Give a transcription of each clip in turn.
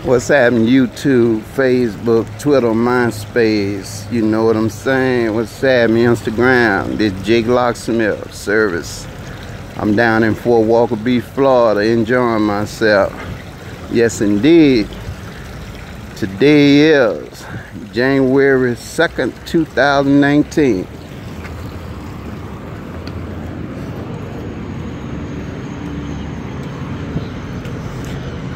What's happening? YouTube, Facebook, Twitter, MySpace. You know what I'm saying? What's happening? Instagram. This Jake Locksmith service. I'm down in Fort Walker Beach, Florida, enjoying myself. Yes, indeed. Today is January 2nd, 2019.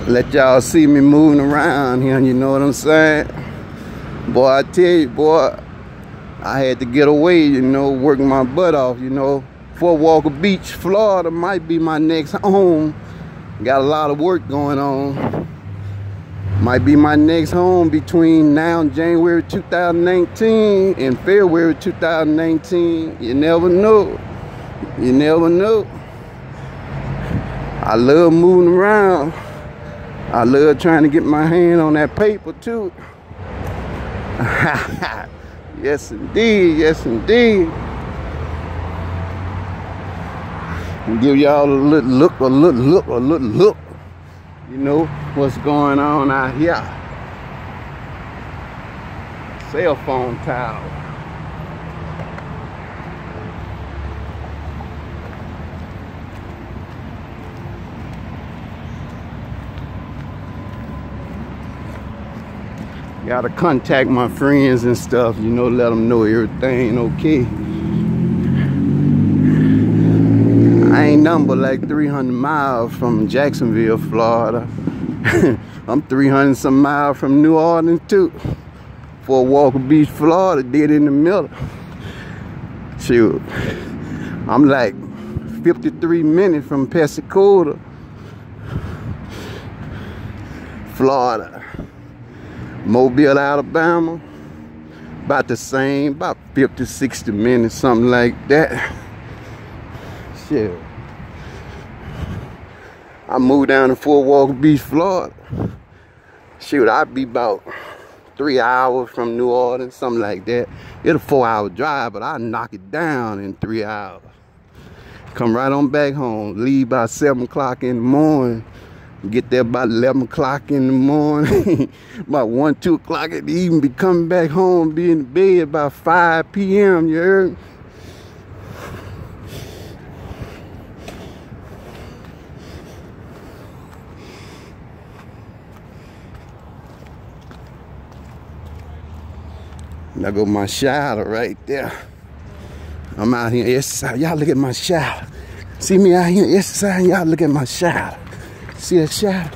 Let y'all see me moving around here, you know what I'm saying? Boy, I tell you, boy, I had to get away, you know, working my butt off, you know. Fort Walker Beach, Florida might be my next home. Got a lot of work going on. Might be my next home between now and January 2019 and February 2019. You never know. You never know. I love moving around. I love trying to get my hand on that paper too. Yes indeed, yes indeed. Give y'all a little look. You know what's going on out here. Cell phone tower. Gotta contact my friends and stuff, you know, let them know everything okay. I ain't nothing but like 300 miles from Jacksonville, Florida. I'm 300 some miles from New Orleans too. Fort Walker Beach, Florida, dead in the middle. Shoot, I'm like 53 minutes from Pensacola, Florida. Mobile, Alabama, about the same, about 50, 60 minutes, something like that. Shit. I moved down to Fort Walker Beach, Florida. Shoot, I'd be about 3 hours from New Orleans, something like that. It's a 4-hour drive, but I knock it down in 3 hours. Come right on back home, leave by 7 o'clock in the morning. Get there about 11 o'clock in the morning. About 1, 2 o'clock in the evening, be coming back home, be in the bed about 5 p.m., you heard? There go my shower right there. I'm out here exercising. Y'all look at my shower. See me out here exercising? Y'all look at my shower. See that shower?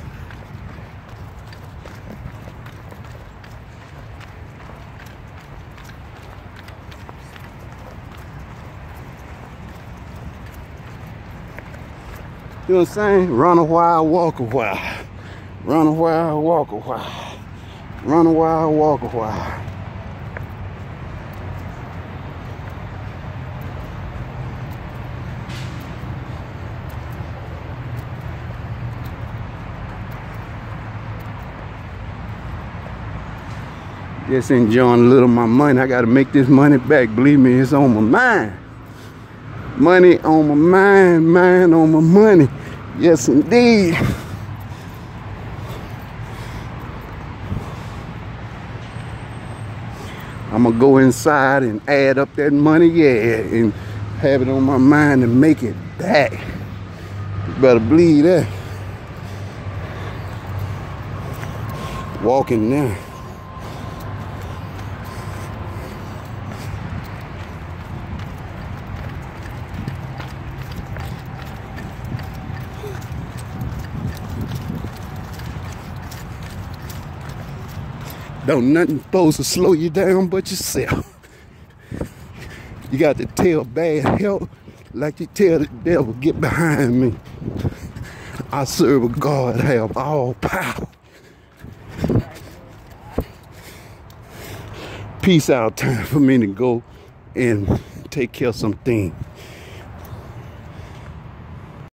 You know what I'm saying? Run a while, walk a while. Run a while, walk a while. Run a while, walk a while. Just enjoying a little of my money. I gotta make this money back. Believe me, it's on my mind. Money on my mind, mind on my money. Yes, indeed. I'm gonna go inside and add up that money, yeah, and have it on my mind and make it back. You better believe that. Walking now. Don't nothing supposed to slow you down but yourself. You got to tell bad help like you tell the devil, get behind me. I serve a God, have all power. Peace out, time for me to go and take care of some things.